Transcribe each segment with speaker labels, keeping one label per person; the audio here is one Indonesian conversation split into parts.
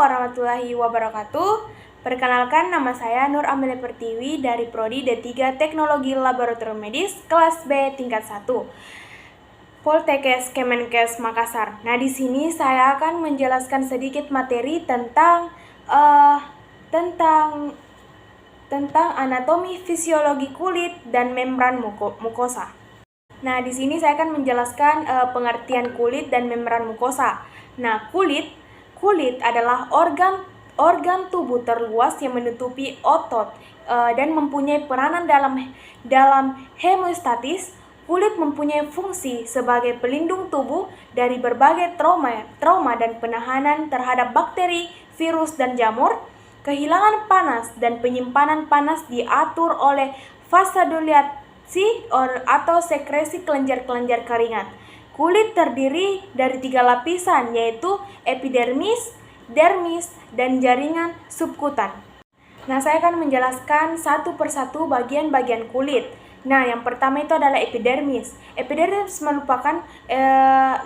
Speaker 1: warahmatullahi wabarakatuh. Perkenalkan, nama saya Nur Amelia Pertiwi dari Prodi D3 Teknologi Laboratorium Medis kelas B tingkat 1. Poltekkes Kemenkes Makassar. Nah, di sini saya akan menjelaskan sedikit materi tentang anatomi fisiologi kulit dan membran mukosa. Nah, di sini saya akan menjelaskan pengertian kulit dan membran mukosa. Nah, kulit adalah organ tubuh terluas yang menutupi otot dan mempunyai peranan dalam hemostatis. Kulit mempunyai fungsi sebagai pelindung tubuh dari berbagai trauma dan penahanan terhadap bakteri, virus, dan jamur. Kehilangan panas dan penyimpanan panas diatur oleh vasodilasi atau sekresi kelenjar-kelenjar keringat. Kulit terdiri dari 3 lapisan, yaitu epidermis, dermis, dan jaringan subkutan. Nah, saya akan menjelaskan satu persatu bagian-bagian kulit. Nah, yang pertama itu adalah epidermis. Epidermis merupakan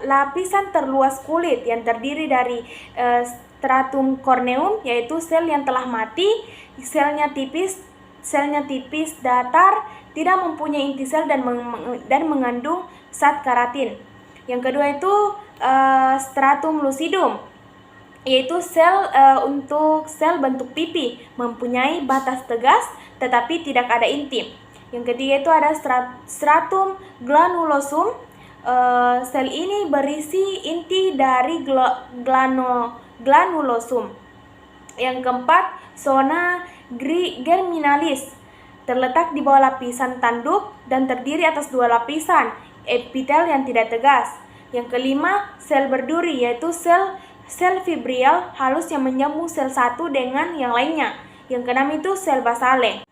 Speaker 1: lapisan terluas kulit yang terdiri dari stratum corneum, yaitu sel yang telah mati. Selnya tipis, datar, tidak mempunyai inti sel dan mengandung zat keratin. Yang kedua itu stratum lucidum, yaitu sel bentuk pipi, mempunyai batas tegas tetapi tidak ada inti. Yang ketiga itu ada stratum granulosum. Sel ini berisi inti dari granulosum. Yang keempat, zona germinalis, terletak di bawah lapisan tanduk dan terdiri atas 2 lapisan epitel yang tidak tegas. Yang kelima, sel berduri, yaitu sel fibrial halus yang menyambung sel satu dengan yang lainnya. Yang keenam itu sel basale.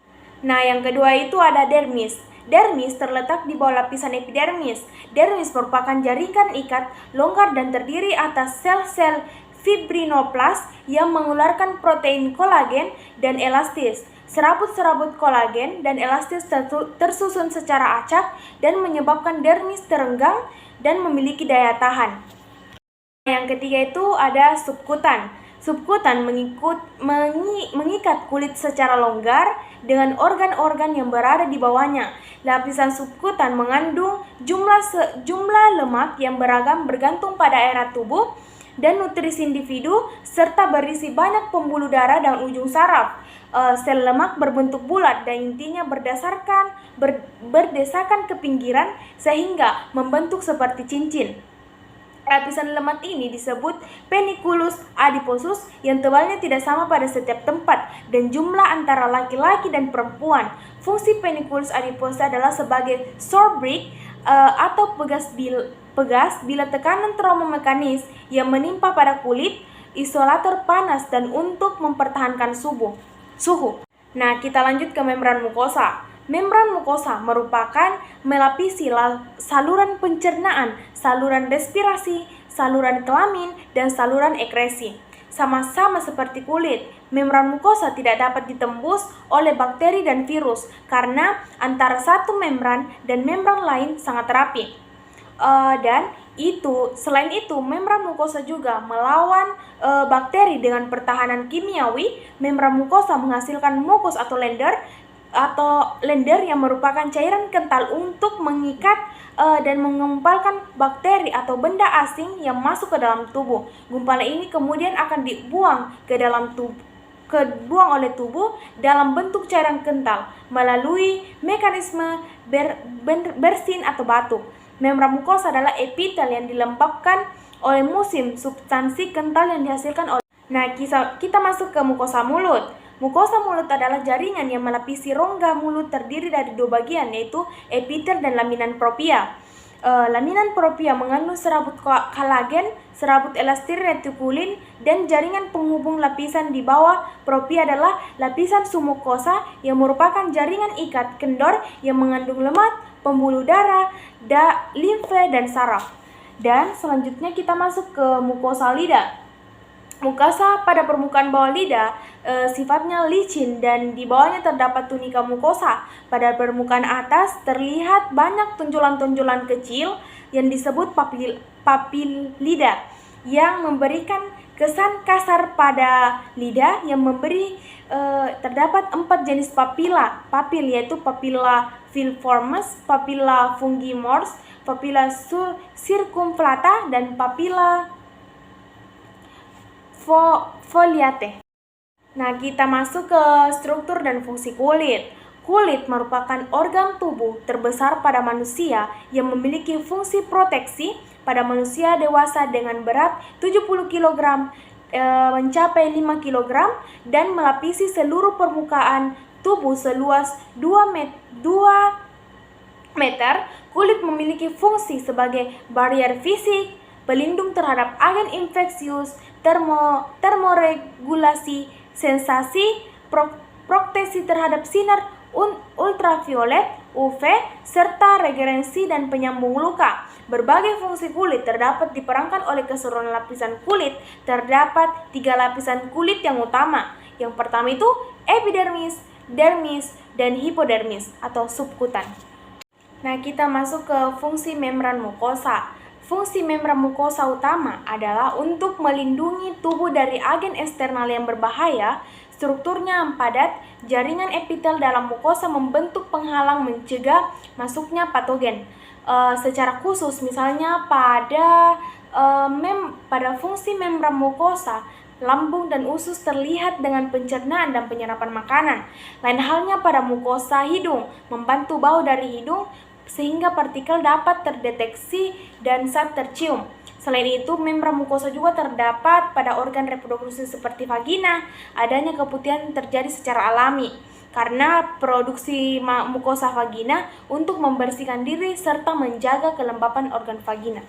Speaker 1: Nah, yang kedua itu ada dermis. Dermis terletak di bawah lapisan epidermis. Dermis merupakan jaringan ikat longgar dan terdiri atas sel-sel fibrinoplas yang mengeluarkan protein kolagen dan elastis. Serabut-serabut kolagen dan elastis tersusun secara acak dan menyebabkan dermis terenggang dan memiliki daya tahan. Yang ketiga itu ada subkutan. Subkutan mengikat kulit secara longgar dengan organ-organ yang berada di bawahnya. Lapisan subkutan mengandung jumlah lemak yang beragam bergantung pada era tubuh dan nutrisi individu, serta berisi banyak pembuluh darah dan ujung saraf. Sel lemak berbentuk bulat dan intinya berdesakan ke pinggiran sehingga membentuk seperti cincin. Lapisan lemak ini disebut peniculus adiposus yang tebalnya tidak sama pada setiap tempat dan jumlah antara laki-laki dan perempuan. Fungsi peniculus adiposus adalah sebagai sorbrik atau pegas bila tekanan trauma mekanis yang menimpa pada kulit, isolator panas, dan untuk mempertahankan suhu. Nah, kita lanjut ke membran mukosa. Membran mukosa merupakan melapisi saluran pencernaan, saluran respirasi, saluran kelamin, dan saluran ekresi. Sama-sama seperti kulit, membran mukosa tidak dapat ditembus oleh bakteri dan virus karena antara satu membran dan membran lain sangat rapi. Selain itu, membran mukosa juga melawan bakteri dengan pertahanan kimiawi. Membran mukosa menghasilkan mukus atau lender yang merupakan cairan kental untuk mengikat dan mengumpalkan bakteri atau benda asing yang masuk ke dalam tubuh. Gumpalan ini kemudian akan dibuang oleh tubuh dalam bentuk cairan kental melalui mekanisme bersin atau batuk. Membran mukosa adalah epitel yang dilembabkan oleh musim substansi kental yang dihasilkan oleh. Nah, kita masuk ke mukosa mulut. Mukosa mulut adalah jaringan yang melapisi rongga mulut terdiri dari 2 bagian, yaitu epitel dan laminan propia. Laminan propia mengandung serabut kolagen, serabut elastin retikulin, dan jaringan penghubung. Lapisan di bawah propia adalah lapisan submukosa yang merupakan jaringan ikat kendor yang mengandung lemak, pembuluh darah, limfe, dan saraf. Dan selanjutnya kita masuk ke mukosa lidah. Mukosa pada permukaan bawah lidah sifatnya licin dan di bawahnya terdapat tunika mukosa. Pada permukaan atas terlihat banyak tonjolan-tonjolan kecil yang disebut papil lidah. yang memberikan kesan kasar pada lidah yang terdapat 4 jenis papil, yaitu papilla filiformis, papilla fungimors, papilla circumflata, dan papilla foliate. Nah, kita masuk ke struktur dan fungsi kulit. Kulit merupakan organ tubuh terbesar pada manusia yang memiliki fungsi proteksi pada manusia dewasa dengan berat 70 kg mencapai 5 kg dan melapisi seluruh permukaan tubuh seluas 2 meter. Kulit memiliki fungsi sebagai barrier fisik, pelindung terhadap agen infeksius, termoregulasi sensasi, proteksi terhadap sinar ultraviolet UV, serta regenerasi dan penyambung luka. Berbagai fungsi kulit terdapat diperankan oleh keseluruhan lapisan kulit. Terdapat 3 lapisan kulit yang utama. Yang pertama itu epidermis, dermis, dan hipodermis atau subkutan. Nah, kita masuk ke fungsi membran mukosa. Fungsi membran mukosa utama adalah untuk melindungi tubuh dari agen eksternal yang berbahaya. Strukturnya padat, jaringan epitel dalam mukosa membentuk penghalang mencegah masuknya patogen. Secara khusus, misalnya pada fungsi membran mukosa, lambung dan usus terlihat dengan pencernaan dan penyerapan makanan. Lain halnya pada mukosa hidung, membantu bau dari hidung sehingga partikel dapat terdeteksi dan saat tercium. Selain itu, membran mukosa juga terdapat pada organ reproduksi seperti vagina. Adanya keputihan terjadi secara alami karena produksi mukosa vagina untuk membersihkan diri serta menjaga kelembapan organ vagina.